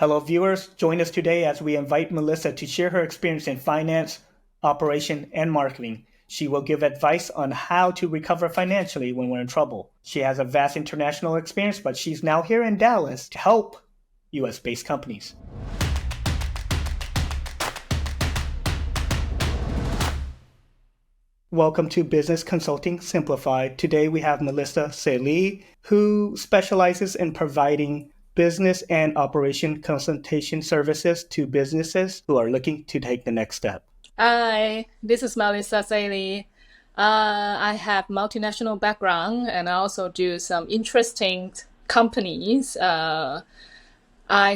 Hello, viewers. Join us today as we invite Melissa to share her experience in finance, operation, and marketing. She will give advice on how to recover financially when we're in trouble. She has a vast international experience, but she's now here in Dallas to help US based companies. Welcome to Business Consulting Simplified. Today we have Melissa Salih, who specializes in providing business and operation consultation services to businesses who are looking to take the next step. Hi, this is Melissa Salih. I have multinational background and I also do some interesting companies. I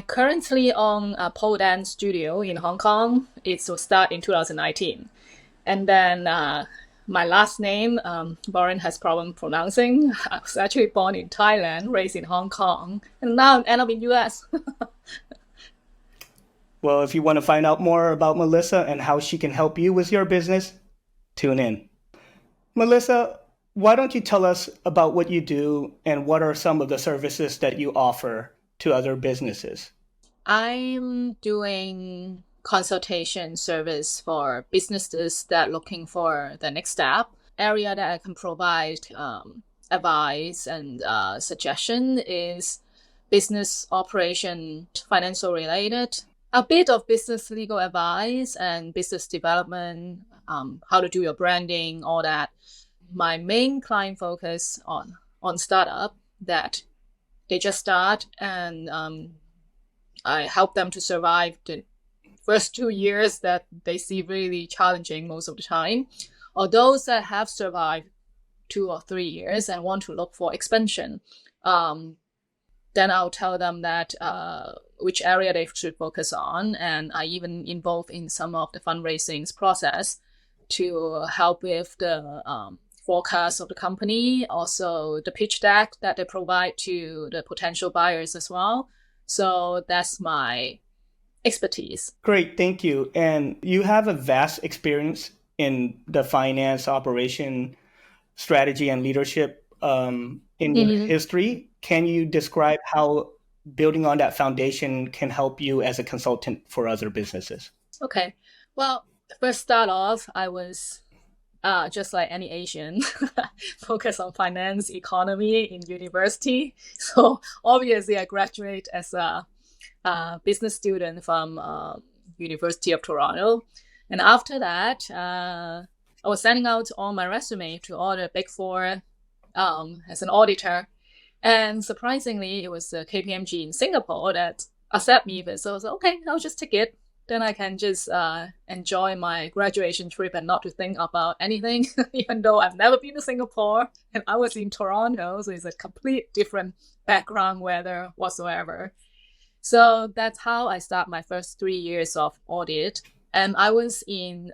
currently own a pole dance studio in Hong Kong. It will start in 2019. And then my last name, Warren has problem pronouncing. I was actually born in Thailand, raised in Hong Kong, and now I end up in US. Well, if you want to find out more about Melissa and how she can help you with your business, tune in. Melissa, why don't you tell us about what you do and what are some of the services that you offer to other businesses? I'm doing consultation service for businesses that are looking for the next step. Area that I can provide advice and suggestion is business operation, financial related, a bit of business legal advice and business development, how to do your branding, all that. My main client focus on startup that they just start, and I help them to survive the first 2 years that they see really challenging most of the time, or those that have survived 2 or 3 years and want to look for expansion. Then I'll tell them that which area they should focus on, and I even involve in some of the fundraising process to help with the forecast of the company, also the pitch deck that they provide to the potential buyers as well. So that's my expertise. Great, thank you. And you have a vast experience in the finance, operation, strategy, and leadership in your Mhm. history. Can you describe how building on that foundation can help you as a consultant for other businesses? Okay. Well, first start off, I was just like any Asian, focus on finance, economy in university. So obviously, I graduate as a business student from University of Toronto, and after that, I was sending out all my resume to all the Big Four as an auditor, and surprisingly, it was KPMG in Singapore that accept me. But so I was like, okay, I'll just take it, then I can just enjoy my graduation trip and not to think about anything, even though I've never been to Singapore and I was in Toronto, so it's a complete different background, weather whatsoever. So that's how I start my first 3 years of audit. And I was in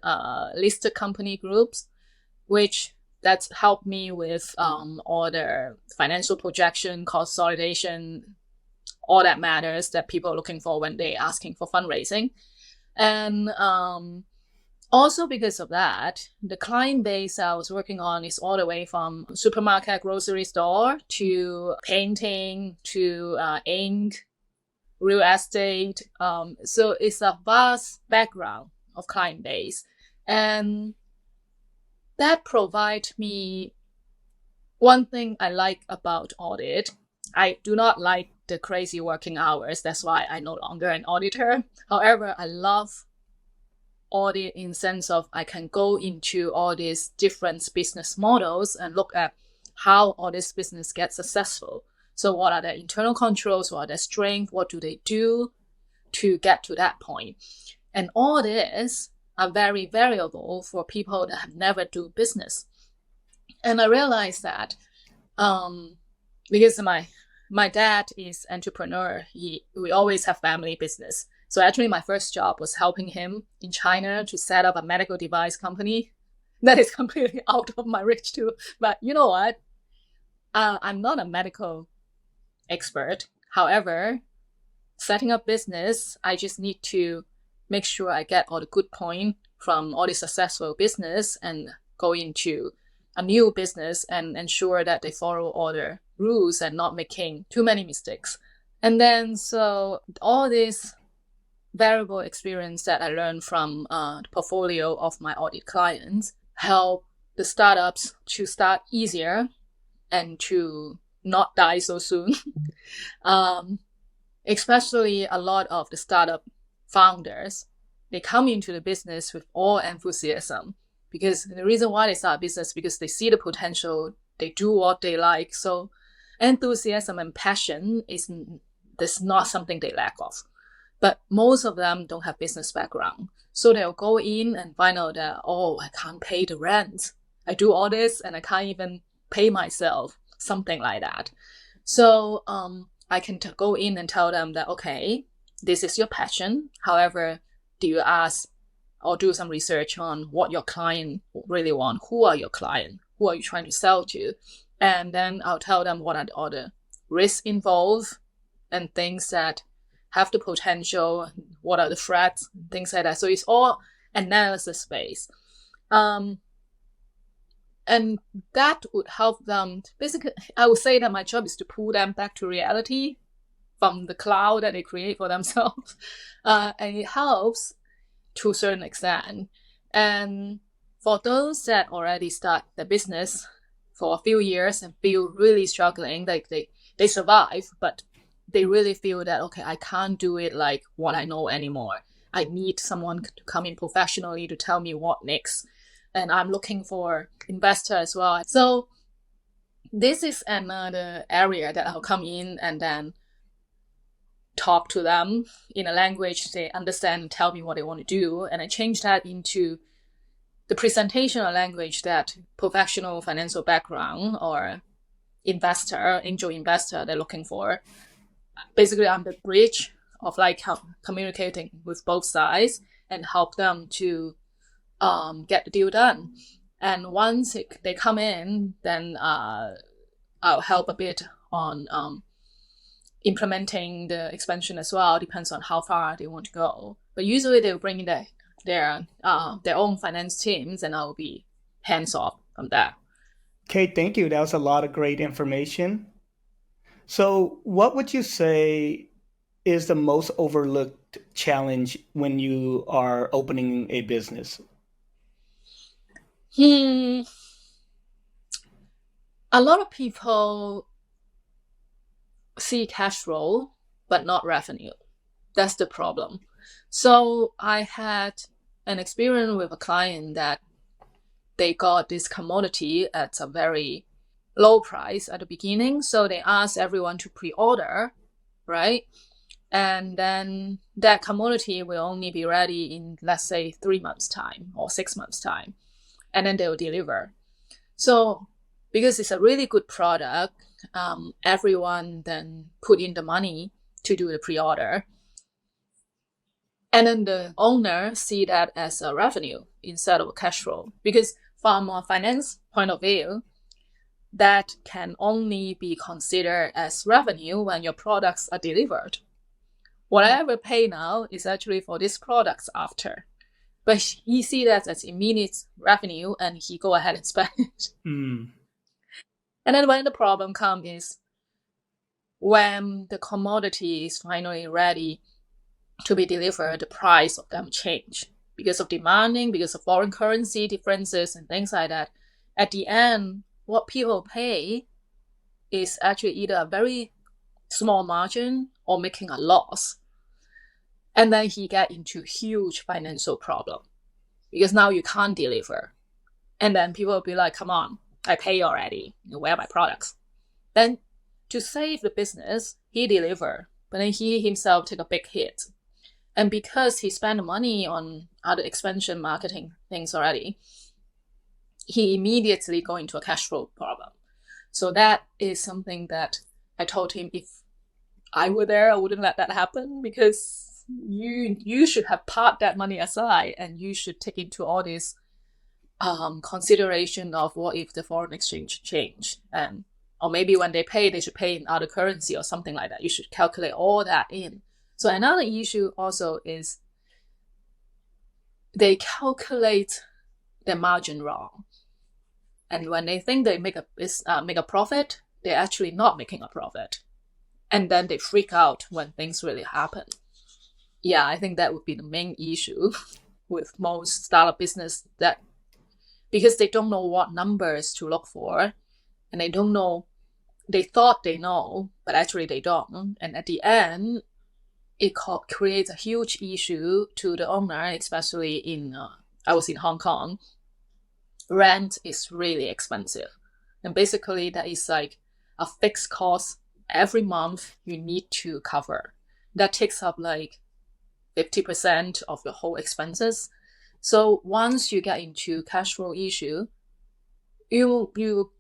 listed company groups, which that's helped me with all the financial projection, consolidation, all that matters that people are looking for when they're asking for fundraising. And also because of that, the client base I was working on is all the way from supermarket, grocery store to painting to ink, real estate. So it's a vast background of client base. And that provides me one thing I like about audit. I do not like the crazy working hours. That's why I'm no longer an auditor. However, I love audit in sense of I can go into all these different business models and look at how all this business gets successful. So what are their internal controls? What are their strengths? What do they do to get to that point? And all this are very variable for people that have never do business. And I realized that because my dad is entrepreneur, we always have family business. So actually my first job was helping him in China to set up a medical device company. That is completely out of my reach too. But you know what? I'm not a medical expert. However, setting up business, I just need to make sure I get all the good point from all the successful business and go into a new business and ensure that they follow all the rules and not making too many mistakes. And then, so all this variable experience that I learned from the portfolio of my audit clients help the startups to start easier and to not die so soon. Especially a lot of the startup founders, they come into the business with all enthusiasm, because the reason why they start a business because they see the potential, they do what they like. So enthusiasm and passion is not something they lack of. But most of them don't have business background. So they'll go in and find out that, oh, I can't pay the rent. I do all this and I can't even pay myself, something like that. So I can go in and tell them that, okay, this is your passion. However, do you ask or do some research on what your client really want? Who are your client? Who are you trying to sell to? And then I'll tell them what are all the risks involved and things that have the potential, what are the threats, things like that. So it's all analysis based. And that would help them. Basically, I would say that my job is to pull them back to reality from the cloud that they create for themselves. And it helps to a certain extent. And for those that already start the business for a few years and feel really struggling, like they survive, but they really feel that, okay, I can't do it like what I know anymore. I need someone to come in professionally to tell me what next. And I'm looking for investor as well. So this is another area that I'll come in and then talk to them in a language they understand and tell me what they want to do. And I change that into the presentational language that professional financial background or investor, angel investor, they're looking for. Basically, I'm the bridge of like communicating with both sides and help them to get the deal done. And once they come in, then I'll help a bit on implementing the expansion as well. Depends on how far they want to go. But usually they'll bring in their own finance teams, and I'll be hands off from that. Okay, thank you. That was a lot of great information. So, what would you say is the most overlooked challenge when you are opening a business? A lot of people see cash flow, but not revenue. That's the problem. So I had an experience with a client that they got this commodity at a very low price at the beginning. So they asked everyone to pre-order, right? And then that commodity will only be ready in, let's say, 3 months' time or 6 months' time. And then they will deliver. So because it's a really good product, everyone then put in the money to do the pre-order. And then the owner see that as a revenue instead of a cash flow. Because from a finance point of view, that can only be considered as revenue when your products are delivered. Whatever pay now is actually for these products after. But he see that as immediate revenue and he go ahead and spend it. Mm. And then when the problem comes is when the commodity is finally ready to be delivered, the price of them change because of demanding, because of foreign currency differences and things like that. At the end, what people pay is actually either a very small margin or making a loss. And then he get into huge financial problem because now you can't deliver. And then people will be like, come on, I pay already. Where are my products? Then to save the business, he deliver, but then he himself take a big hit. And because he spent money on other expansion marketing things already, he immediately go into a cash flow problem. So that is something that I told him if I were there, I wouldn't let that happen because you should have part that money aside and you should take into all this consideration of what if the foreign exchange change, and or maybe when they pay, they should pay in other currency or something like that. You should calculate all that in. So another issue also is they calculate their margin wrong. And when they think they make a profit, they're actually not making a profit. and then they freak out when things really happen. Yeah, I think that would be the main issue with most startup business, that because they don't know what numbers to look for, and they don't know, they thought they know, but actually they don't. And at the end, it creates a huge issue to the owner, especially I was in Hong Kong. Rent is really expensive. And basically, that is like a fixed cost every month you need to cover. That takes up like 50% of the whole expenses. So once you get into cash flow issue, you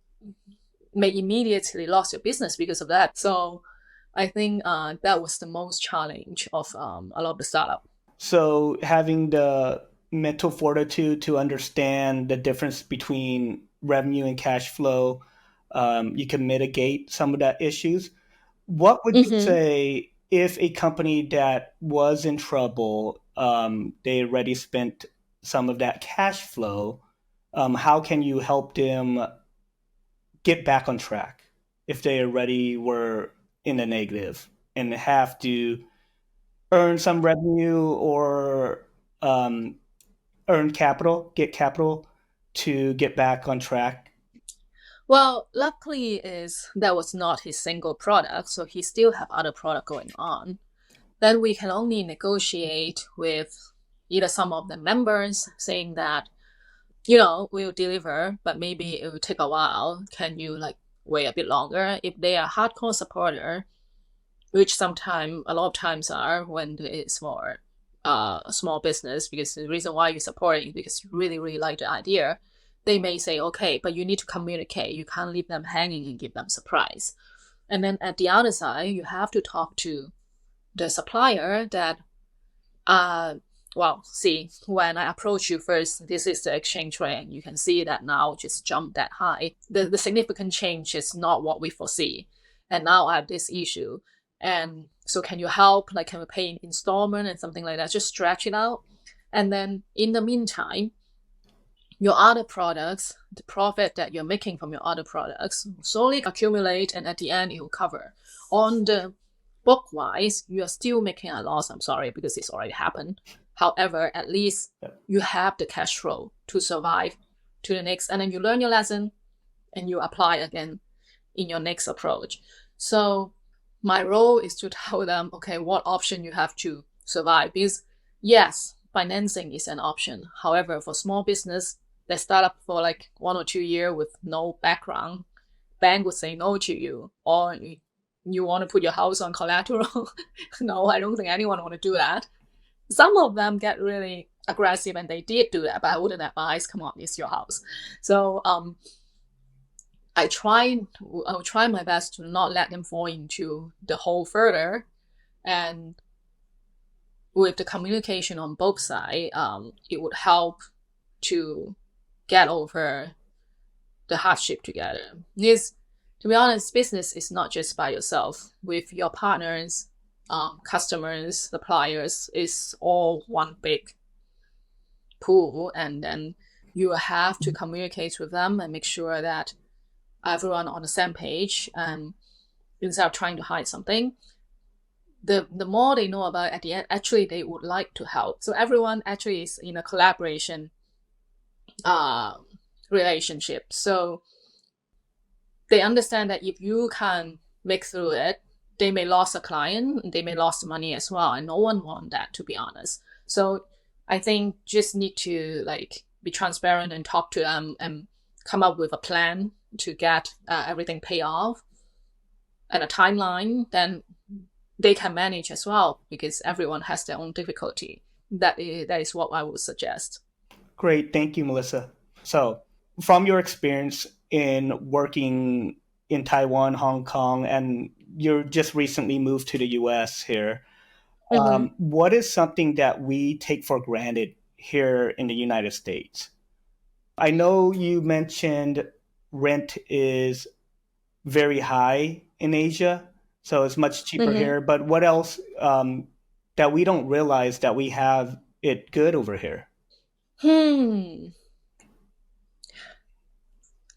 may immediately lose your business because of that. So I think that was the most challenge of a lot of the startup. So having the mental fortitude to understand the difference between revenue and cash flow, you can mitigate some of that issues. What would you Mm-hmm. say if a company that was in trouble, they already spent some of that cash flow? How can you help them get back on track if they already were in the negative and have to earn some revenue or um, earn capital, get capital to get back on track? Well, luckily is that was not his single product, so he still have other product going on. Then we can only negotiate with either some of the members saying that, we'll deliver, but maybe it will take a while. Can you like wait a bit longer? If they are hardcore supporter, which sometimes a lot of times are when it's for a small business, because the reason why you're supporting is because you really really like the idea, they may say okay, but you need to communicate, you can't leave them hanging and give them surprise. And then at the other side you have to talk to the supplier that well, see, when I approach you first, this is the exchange rate, and you can see that now just jumped that high. The significant change is not what we foresee. And now I have this issue. And so can you help? Like, can we pay in installment and something like that? Just stretch it out. And then in the meantime, your other products, the profit that you're making from your other products slowly accumulate, and at the end it will cover. On the book wise, you are still making a loss. I'm sorry, because it's already happened. However, at least you have the cash flow to survive to the next, and then you learn your lesson and you apply again in your next approach. So my role is to tell them, okay, what option you have to survive. Because yes, financing is an option. However, for small business that start up for like 1 or 2 years with no background, bank would say no to you. Or you want to put your house on collateral. No, I don't think anyone want to do that. Some of them get really aggressive, and they did do that, but I wouldn't advise, come on, it's your house. So I'll try my best to not let them fall into the hole further. And with the communication on both sides, it would help to get over the hardship together. Because to be honest, business is not just by yourself. With your partners, customers, suppliers, is all one big pool, and then you have to communicate with them and make sure that everyone on the same page. And instead of trying to hide something, the more they know about it, at the end, actually they would like to help. So everyone actually is in a collaboration relationship. So they understand that if you can make through it, they may lose a client, they may lose money as well, and no one want that, to be honest. So I think just need to like be transparent and talk to them and come up with a plan to get everything paid off and a timeline. Then they can manage as well, because everyone has their own difficulty. That is what I would suggest. Great. Thank you, Melissa. So, from your experience in working in Taiwan, Hong Kong, and you're just recently moved to the US here, Mm-hmm. what is something that we take for granted here in the United States? I know you mentioned rent is very high in Asia, so it's much cheaper Mm-hmm. here, but what else that we don't realize that we have it good over here? Hmm.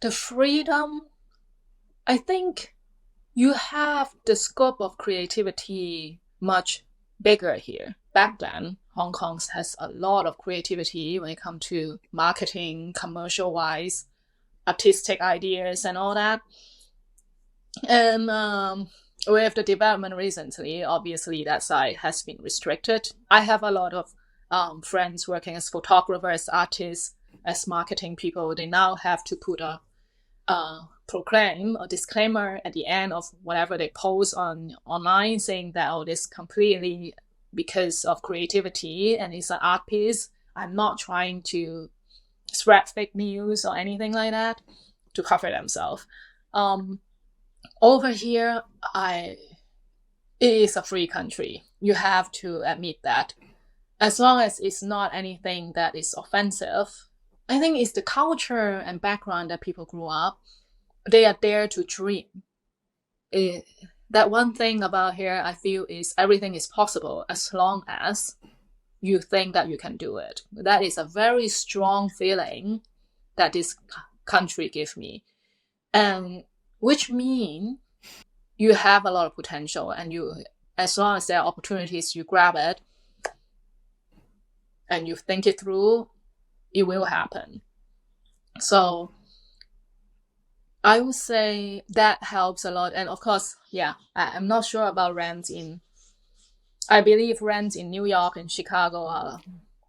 The freedom, I think you have the scope of creativity much bigger here. Back then, Hong Kong has a lot of creativity when it comes to marketing, commercial wise, artistic ideas, and all that. And with the development recently, obviously that side has been restricted. I have a lot of friends working as photographers, artists, as marketing people. They now have to put a proclaim or disclaimer at the end of whatever they post on online, saying that, oh, this completely because of creativity and it's an art piece. I'm not trying to spread fake news or anything like that to cover themselves. Over here, it is a free country. You have to admit that. As long as it's not anything that is offensive, I think it's the culture and background that people grew up. They are there to dream. That one thing about here I feel is everything is possible as long as you think that you can do it. That is a very strong feeling that this country gives me. And which means you have a lot of potential, and you, as long as there are opportunities, you grab it and you think it through, it will happen. So I would say that helps a lot. And of course, yeah, I'm not sure about rents I believe rents in New York and Chicago are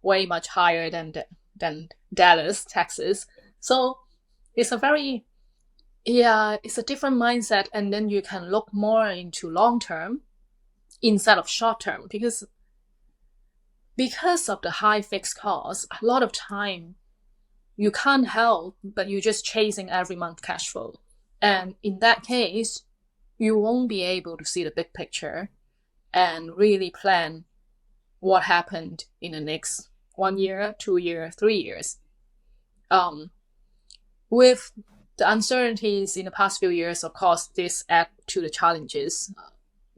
way much higher than Dallas, Texas. So it's a it's a different mindset. And then you can look more into long term instead of short term, because of the high fixed costs, a lot of time you can't help but you're just chasing every month cash flow. And in that case, you won't be able to see the big picture and really plan what happened in the next 1 year, 2 years, 3 years. With the uncertainties in the past few years, of course, this add to the challenges.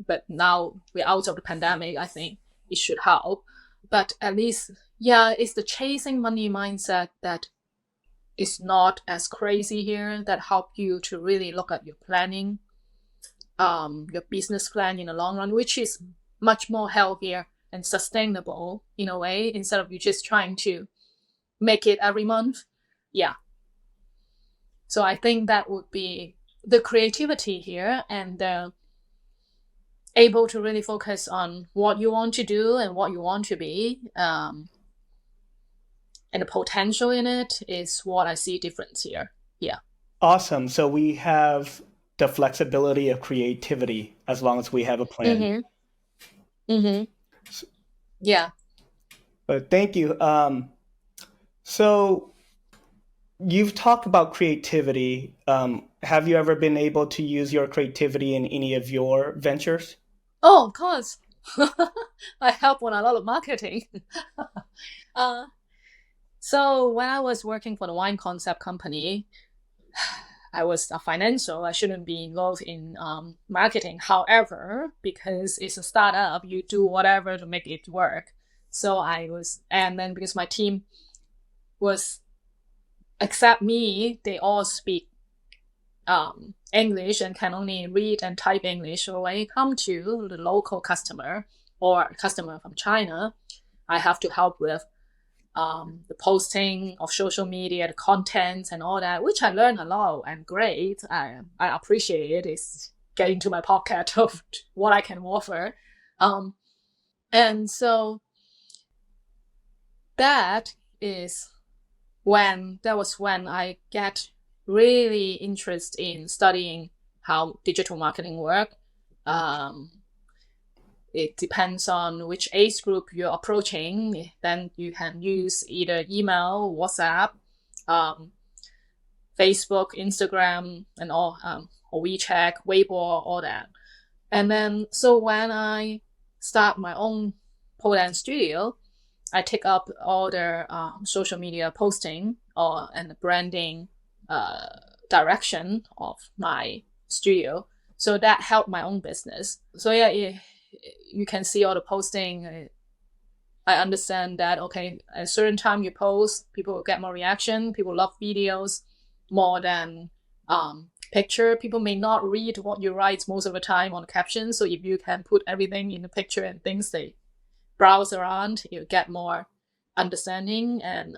But now we're out of the pandemic, I think it should help. But at least, yeah, it's the chasing money mindset that is not as crazy here, that help you to really look at your planning, your business plan in the long run, which is much more healthier and sustainable in a way, instead of you just trying to make it every month. Yeah. So I think that would be the creativity here, and able to really focus on what you want to do and what you want to be, and the potential in it is what I see difference here. Yeah. Awesome. So we have the flexibility of creativity as long as we have a plan. Mm-hmm. Mm-hmm. Yeah. But thank you. So you've talked about creativity. Have you ever been able to use your creativity in any of your ventures? Oh, of course. I help on a lot of marketing. uh, so when I was working for the wine concept company, I was a financial. I shouldn't be involved in marketing. However, because it's a startup, you do whatever to make it work. So I was, and then because my team was, except me, they all speak English and can only read and type English. So when it comes to the local customer or customer from China, I have to help with the posting of social media, the content and all that, which I learned a lot and great. I appreciate it. It's getting to my pocket of what I can offer. And so that was when I get really interested in studying how digital marketing work. It depends on which age group you're approaching. Then you can use either email, WhatsApp, Facebook, Instagram, and all, or WeChat, Weibo, all that. And then, so when I start my own pole dance studio, I take up all the social media posting and the branding direction of my studio. So that helped my own business. So yeah, you can see all the posting. I understand that, okay, at a certain time you post, people will get more reaction. People love videos more than picture. People may not read what you write most of the time on the caption. So if you can put everything in the picture and things they browse around, you get more understanding and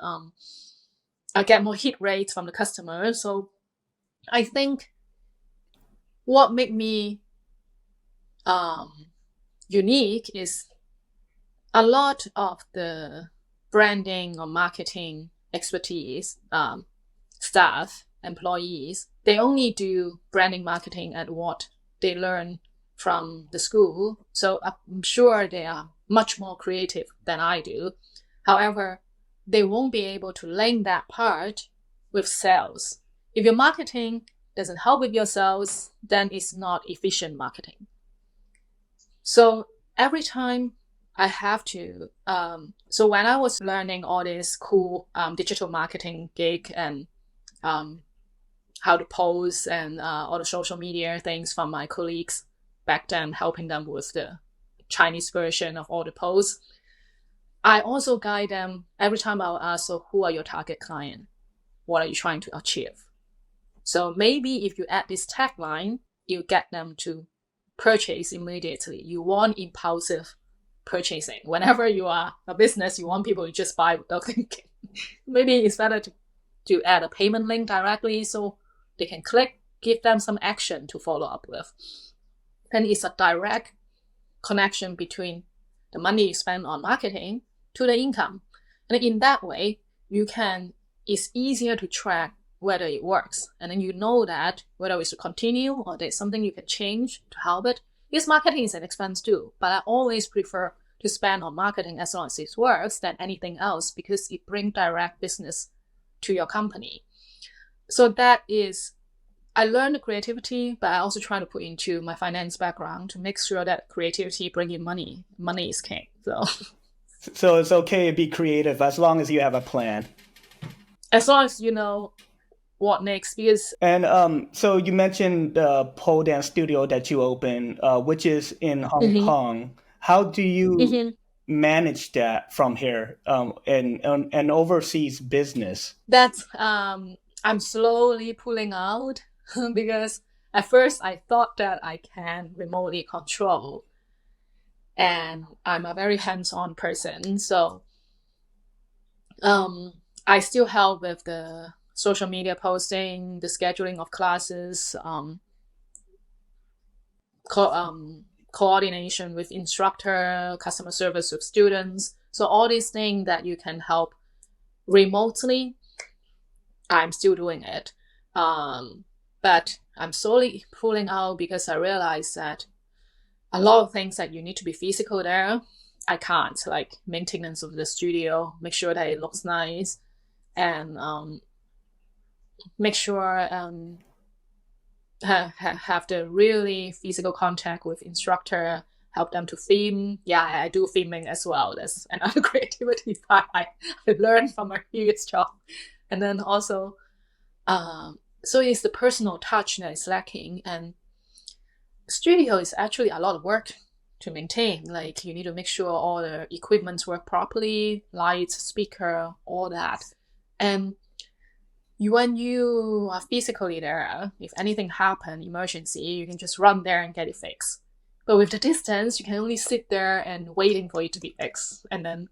I get more hit rates from the customer. So I think what made me unique is a lot of the branding or marketing expertise, staff, employees, they only do branding marketing at what they learn from the school. So I'm sure they are much more creative than I do. However, they won't be able to link that part with sales. If your marketing doesn't help with your sales, then it's not efficient marketing. So every time I have to, so when I was learning all this cool digital marketing gig and how to post and all the social media things from my colleagues back then, helping them with the Chinese version of all the posts, I also guide them every time I'll ask, so who are your target client? What are you trying to achieve? So maybe if you add this tagline, you get them to purchase immediately. You want impulsive purchasing. Whenever you are a business, you want people to just buy without thinking. Maybe it's better to add a payment link directly so they can click, give them some action to follow up with. And it's a direct connection between the money you spend on marketing to the income. And in that way, it's easier to track whether it works. And then you know that whether it's to continue or there's something you can change to help it. Because marketing is an expense too, but I always prefer to spend on marketing as long as it works than anything else because it brings direct business to your company. So that is, I learned the creativity, but I also try to put into my finance background to make sure that creativity brings in money. Money is king. So it's okay to be creative as long as you have a plan. As long as you know what next, because And so you mentioned the pole dance studio that you opened, which is in Hong Kong. How do you manage that from here and overseas business? That's I'm slowly pulling out because at first I thought that I can remotely control, and I'm a very hands-on person, so I still help with the social media posting, the scheduling of classes, coordination with instructor, customer service with students. So all these things that you can help remotely, I'm still doing it. But I'm slowly pulling out because I realize that a lot of things that you need to be physical there, I can't, like maintenance of the studio, make sure that it looks nice, and make sure have the really physical contact with instructor, help them to film. Yeah, I do filming as well. That's another creativity part I learned from my previous job. And then also, so it's the personal touch that is lacking. And studio is actually a lot of work to maintain. Like you need to make sure all the equipment work properly, lights, speaker, all that. And when you are physically there, if anything happen, emergency, you can just run there and get it fixed. But with the distance, you can only sit there and waiting for it to be fixed. And then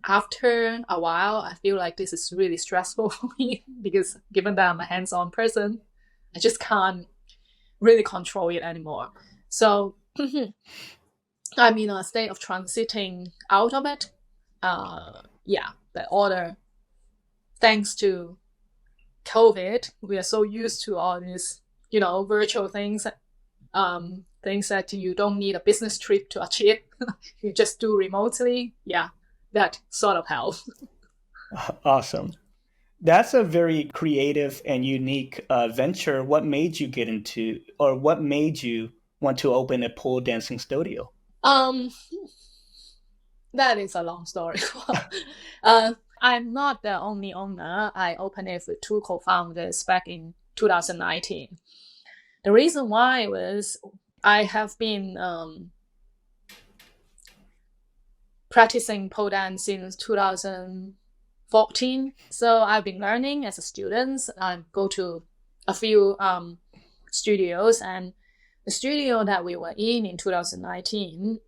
after a while, I feel like this is really stressful for me because given that I'm a hands-on person, I just can't really control it anymore. So I'm in a state of transiting out of it. The order, thanks to COVID, we are so used to all these, virtual things, things that you don't need a business trip to achieve. You just do remotely. Yeah, that sort of helps. Awesome. That's a very creative and unique venture. What made you get into, or what made you want to open a pole dancing studio? That is a long story. I'm not the only owner. I opened it with two co-founders back in 2019. The reason why was I have been practicing pole dance since 2014. So I've been learning as a student. I go to a few studios, and the studio that we were in 2019,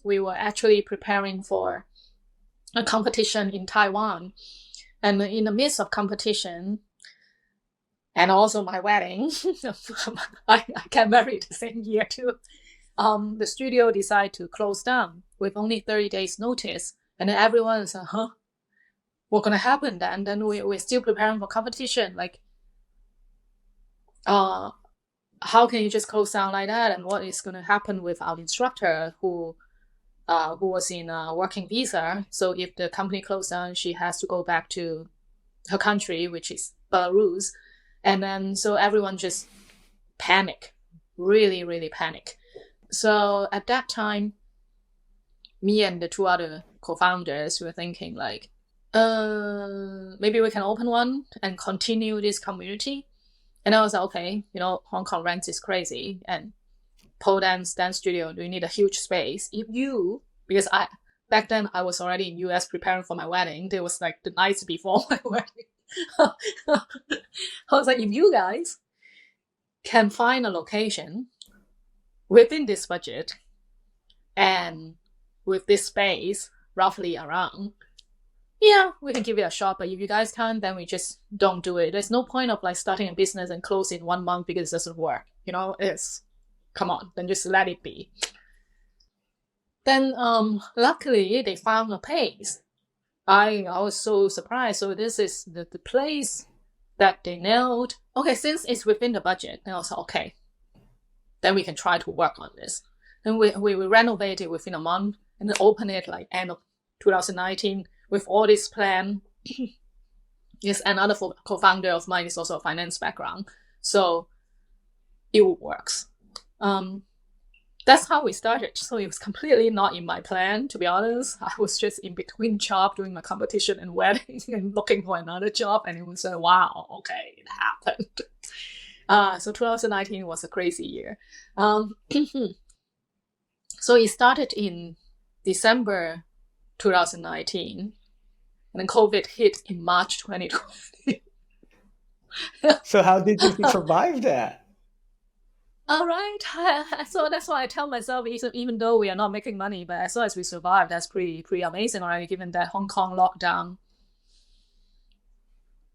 we were actually preparing for a competition in Taiwan. And in the midst of competition, and also my wedding, I got married the same year too. The studio decided to close down with only 30 days notice. And then everyone is like, huh? What's going to happen then? And then we're still preparing for competition. Like, how can you just close down like that? And what is going to happen with our instructor who was in a working visa? So if the company closed down, she has to go back to her country, which is Belarus. And then so everyone just panic, really, really panic. So at that time, me and the two other co-founders were thinking like, maybe we can open one and continue this community. And I was like, okay, Hong Kong rent is crazy, and pole dance studio, we need a huge space. Because back then I was already in US preparing for my wedding. It was like the night before my wedding. I was like, if you guys can find a location within this budget and with this space roughly around, yeah, we can give it a shot. But if you guys can't, then we just don't do it. There's no point of like starting a business and close in 1 month because it doesn't work. Come on, then just let it be. Then luckily they found a place. I was so surprised. So this is the place that they nailed. Okay, since it's within the budget, then I was like, okay, then we can try to work on this. Then we renovate it within a month and then open it like end of 2019 with all this plan. Yes, another co-founder of mine is also a finance background, so it works. That's how we started. So it was completely not in my plan, to be honest. I was just in between job doing my competition and wedding and looking for another job, and it was wow, okay, it happened. So 2019 was a crazy year. So it started in December 2019, and then COVID hit in March 2020. So how did you survive that? All right. So that's why I tell myself, even though we are not making money, but as long as we survive, that's pretty amazing, right? Given that Hong Kong lockdown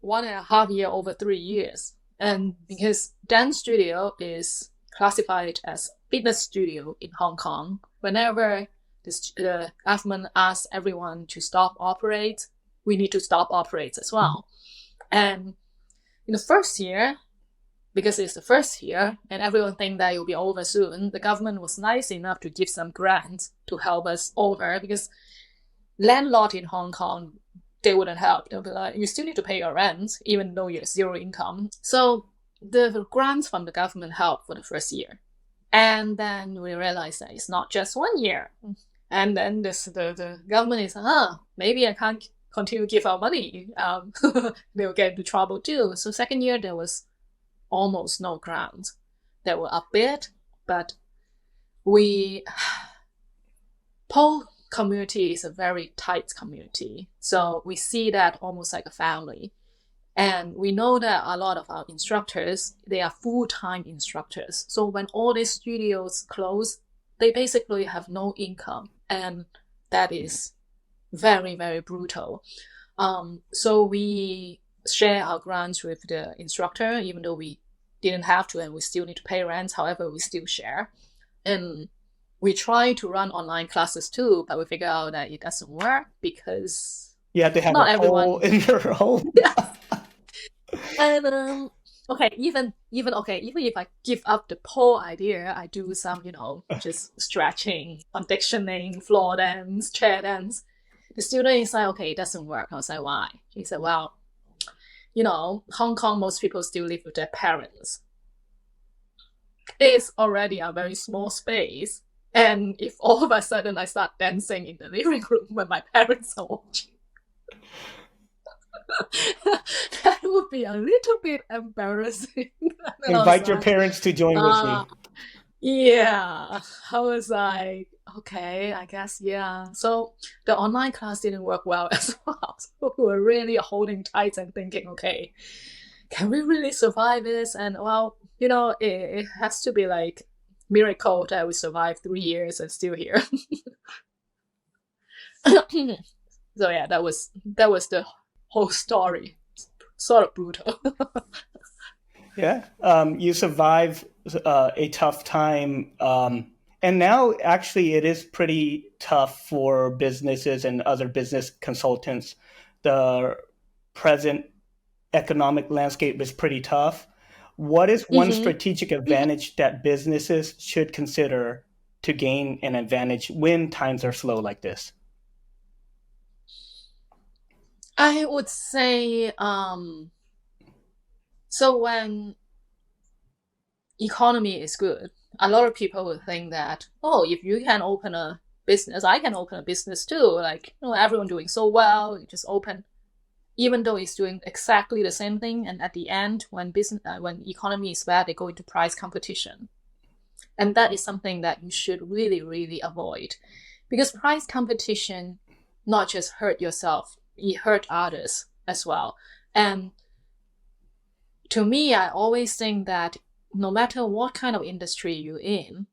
1.5 years over 3 years. And because dance studio is classified as fitness studio in Hong Kong, whenever the government asks everyone to stop operate, we need to stop operate as well. And in the first year, because it's the first year and everyone think that it will be over soon, the government was nice enough to give some grants to help us over, because landlord in Hong Kong, they wouldn't help. They'll be like, you still need to pay your rent even though you're zero income. So the grants from the government helped for the first year. And then we realized that it's not just 1 year. And then the government is, maybe I can't continue to give out money. They'll get into trouble too. So second year, there was almost no grants. There were a bit, but pole community is a very tight community. So we see that almost like a family. And we know that a lot of our instructors, they are full-time instructors. So when all these studios close, they basically have no income. And that is very, very brutal. So we share our grants with the instructor, even though we didn't have to and we still need to pay rent. However, we still share. And we try to run online classes too, but we figure out that it doesn't work because you have to have not a everyone in your home. Yeah. And even if I give up the pole idea, I do some, just stretching, conditioning, floor dance, chair dance. The student is like, okay, it doesn't work. I was like, why? He said, well, Hong Kong, most people still live with their parents. It's already a very small space. And if all of a sudden I start dancing in the living room when my parents are watching, that would be a little bit embarrassing. Invite your parents to join with you. Yeah, I was like, okay, I guess, yeah. So the online class didn't work well as well. So we were really holding tight and thinking, okay, can we really survive this? And well, it has to be like miracle that we survived 3 years and still here. So yeah, that was the whole story. Sort of brutal. Yeah. You survive a tough time. And now, actually, it is pretty tough for businesses and other business consultants. The present economic landscape is pretty tough. What is one hmm strategic advantage that businesses should consider to gain an advantage when times are slow like this? I would say, so when economy is good, a lot of people would think that, oh, if you can open a business, I can open a business too. Like, everyone doing so well, you just open, even though it's doing exactly the same thing. And at the end, when economy is bad, they go into price competition, and that is something that you should really, really avoid, because price competition not just hurt yourself, it hurt others as well. And to me, I always think that no matter what kind of industry you're in,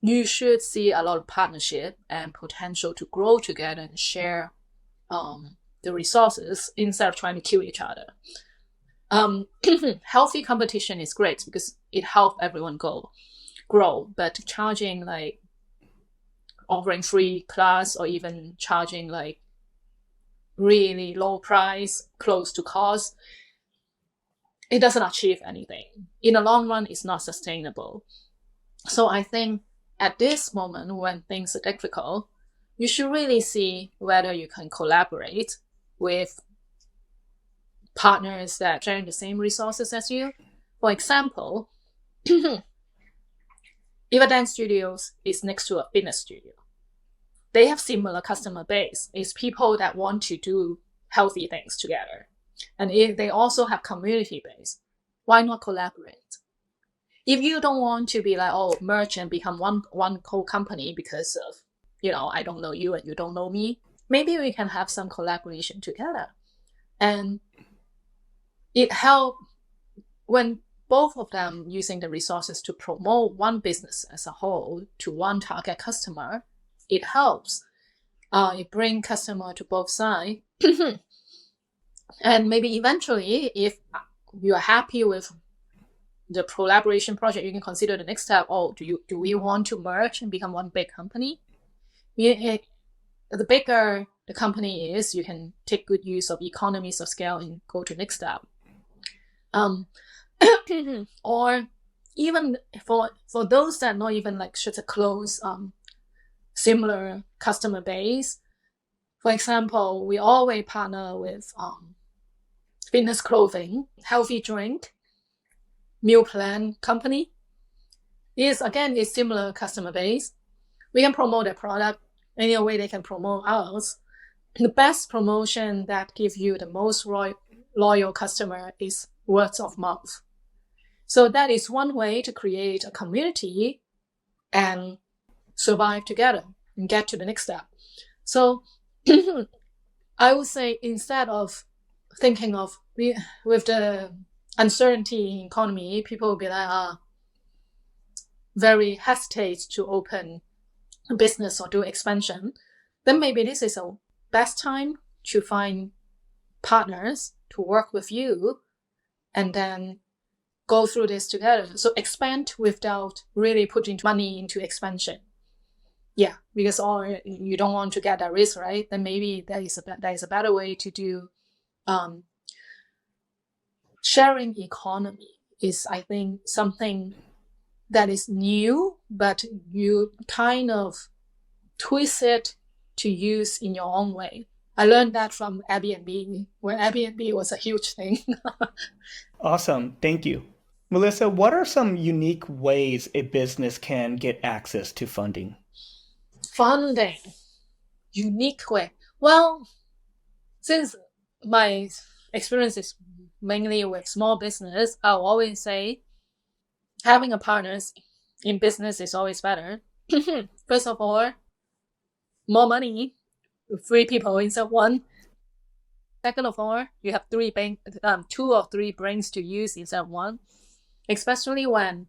you should see a lot of partnership and potential to grow together and share the resources instead of trying to kill each other. Healthy competition is great because it helps everyone grow, but charging like offering free class or even charging like really low price close to cost, it doesn't achieve anything. In the long run, it's not sustainable. So I think at this moment when things are difficult, you should really see whether you can collaborate with partners that share the same resources as you. For example, if a dance studio is next to a fitness studio, they have similar customer base. It's people that want to do healthy things together. And if they also have community base, why not collaborate? If you don't want to be like, oh, merge and become one whole company because of, I don't know you and you don't know me, maybe we can have some collaboration together. And it helps when both of them using the resources to promote one business as a whole to one target customer, it helps. It brings customer to both sides. And maybe eventually, if you are happy with the collaboration project, you can consider the next step. Oh, do we want to merge and become one big company? The bigger the company is, you can take good use of economies of scale and go to the next step. Or even for those that not even like such a close similar customer base. For example, we always partner with fitness clothing, healthy drink, meal plan company. Is again a similar customer base. We can promote their product any way they can promote ours. The best promotion that gives you the most loyal customer is word of mouth. So that is one way to create a community and survive together and get to the next step. So I would say instead of thinking of with the uncertainty in economy, people will be like, very hesitate to open a business or do expansion. Then maybe this is a best time to find partners to work with you and then go through this together. So expand without really putting money into expansion. Yeah, because you don't want to get that risk, right? Then maybe that is a better way to do. Sharing economy is, I think, something that is new, but you kind of twist it to use in your own way. I learned that from Airbnb, when Airbnb was a huge thing. Awesome. Thank you. Melissa, what are some unique ways a business can get access to funding? Funding, unique way. Well, since my experience is mainly with small business, I'll always say having a partner in business is always better. First of all, more money, 3 people instead of one. Second of all, you have two or three brains to use instead of one, especially when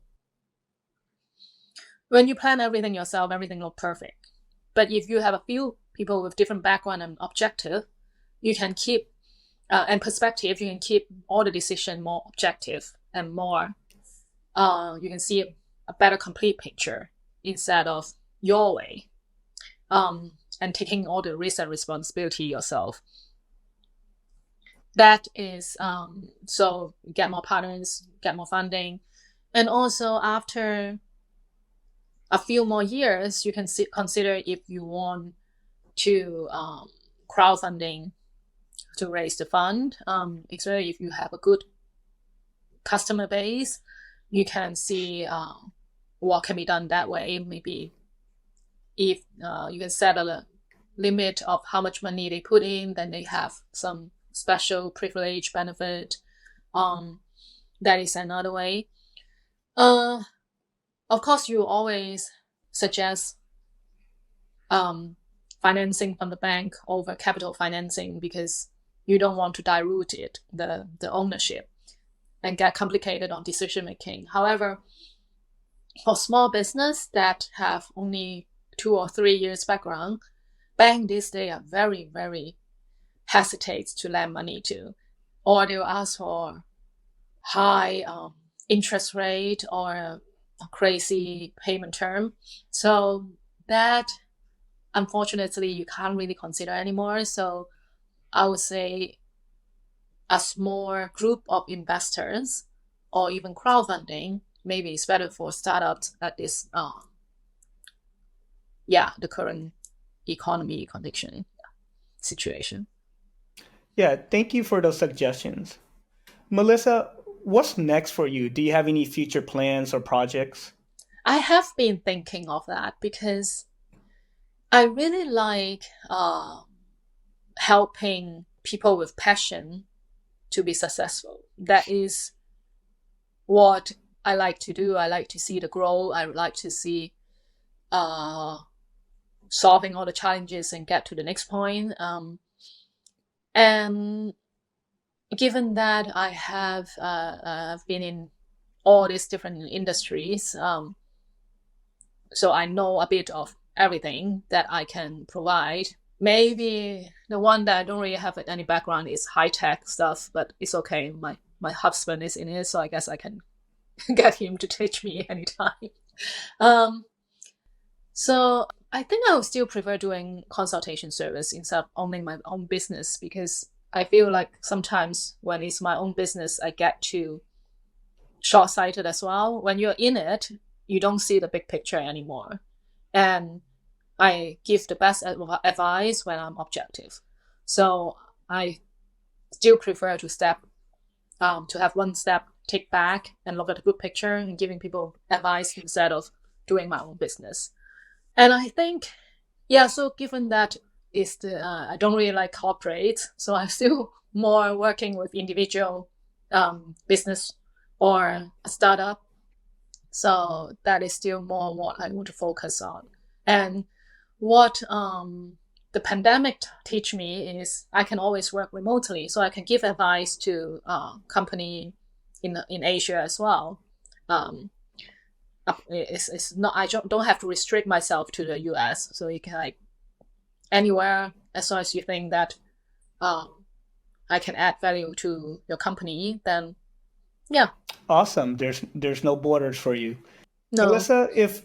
you plan everything yourself, everything looks perfect. But if you have a few people with different background and objective, you can keep and perspective, you can keep all the decision more objective and more. You can see a better complete picture instead of your way, and taking all the risk and responsibility yourself. That is so get more partners, get more funding, and also after a few more years, you can consider if you want to crowdfunding to raise the fund. Especially if you have a good customer base, you can see what can be done that way. Maybe if you can set a limit of how much money they put in, then they have some special privilege benefit. That is another way. Of course, you always suggest financing from the bank over capital financing because you don't want to dilute it, the ownership, and get complicated on decision making. However, for small business that have only 2 or 3 years background, bank these days are very, very hesitate to lend money to, or they'll ask for high interest rate or a crazy payment term. So that, unfortunately, you can't really consider anymore. So I would say a small group of investors or even crowdfunding maybe is better for startups at this the current economy condition situation. Yeah, thank you for those suggestions. Melissa, what's next for you? Do you have any future plans or projects? I have been thinking of that because I really like helping people with passion to be successful. That is what I like to do. I like to see the growth. I like to see solving all the challenges and get to the next point. And given that I have been in all these different industries, so I know a bit of everything that I can provide. Maybe the one that I don't really have any background is high-tech stuff, but it's okay. My husband is in it, so I guess I can get him to teach me anytime. So I think I would still prefer doing consultation service instead of owning my own business, because I feel like sometimes when it's my own business, I get too short-sighted as well. When you're in it, you don't see the big picture anymore. And I give the best advice when I'm objective. So I still prefer to have one step, take back and look at the good picture and giving people advice instead of doing my own business. And I think, so given that I don't really like corporate, so I'm still more working with individual business or a startup. So that is still more what I want to focus on. And what the pandemic teach me is I can always work remotely, so I can give advice to company in Asia as well. It's not, I don't have to restrict myself to the US, so you can anywhere as long as you think that I can add value to your company, then yeah. Awesome. There's no borders for you. No. Melissa, if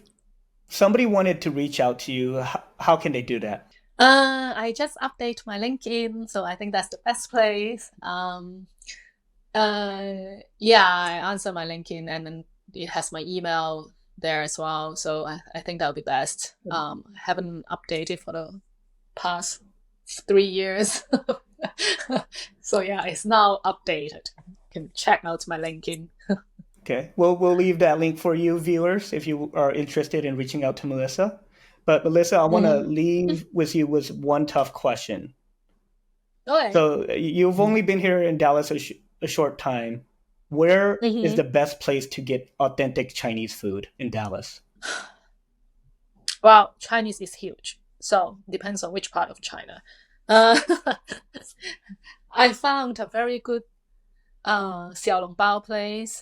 somebody wanted to reach out to you, how can they do that? I just update my LinkedIn, so I think that's the best place. I answer my LinkedIn, and then it has my email there as well. So I think that would be best. I haven't updated for the past 3 years. So it's now updated. You can check out my LinkedIn. Okay. Well, we'll leave that link for you viewers if you are interested in reaching out to Melissa. But Melissa, I want to leave with you with one tough question. Okay. So you've only been here in Dallas a short time. Where is the best place to get authentic Chinese food in Dallas? Well, Chinese is huge, so depends on which part of China. Uh, I found a very good 小笼包 place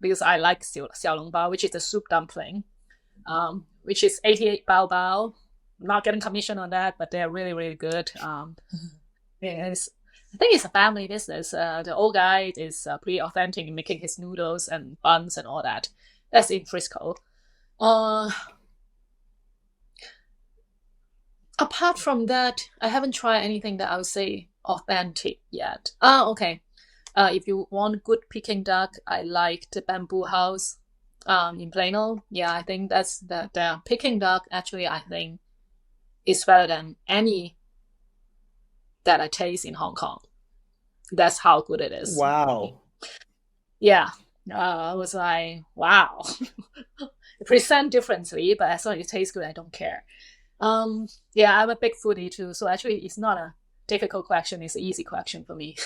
because I like 小笼包, which is a soup dumpling, which is 88 bao bao. I'm not getting commission on that, but they're really, really good. Yeah, I think it's a family business. The old guy is pretty authentic in making his noodles and buns and all that. That's in Frisco. Apart from that, I haven't tried anything that I would say authentic yet. Okay. If you want good Peking duck, I like the Bamboo House in Plano. Yeah, I think that's the Peking duck. Actually, I think is better than any that I taste in Hong Kong. That's how good it is. Wow. Yeah. I was like, wow. It present differently, but as long as it tastes good, I don't care. Yeah, I'm a big foodie too, so actually it's not a difficult question, it's an easy question for me.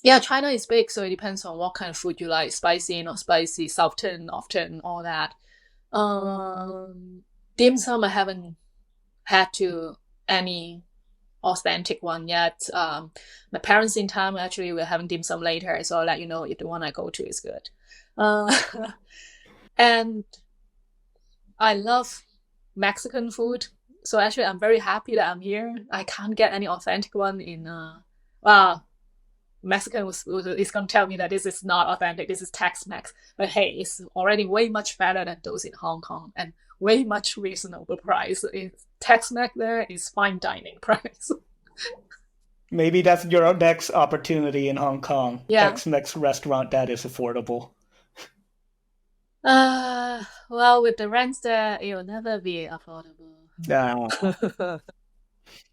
Yeah, China is big, so it depends on what kind of food you like, spicy, not spicy, soften, often, all that. Dim sum, I haven't had to any authentic one yet. My parents in town, actually, we're having dim sum later, so I'll let you know if the one I go to is good. And I love Mexican food. So actually, I'm very happy that I'm here. I can't get any authentic one in, well, Mexican is going to tell me that this is not authentic. This is Tex-Mex. But hey, it's already way much better than those in Hong Kong and way much reasonable price. Tex-Mex there is fine dining price. Maybe that's your next opportunity in Hong Kong. Yeah. Tex-Mex restaurant that is affordable. Well, with the rents there, it will never be affordable.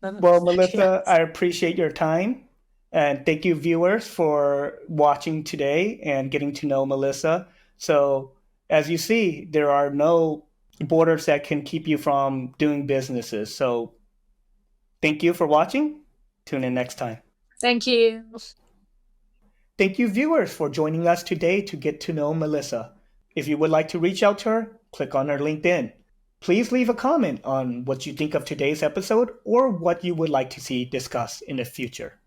Well, Melissa, Yes. I appreciate your time. And thank you, viewers, for watching today and getting to know Melissa. So, as you see, there are no borders that can keep you from doing businesses. So, thank you for watching. Tune in next time. Thank you. Thank you, viewers, for joining us today to get to know Melissa. If you would like to reach out to her, click on her LinkedIn. Please leave a comment on what you think of today's episode or what you would like to see discussed in the future.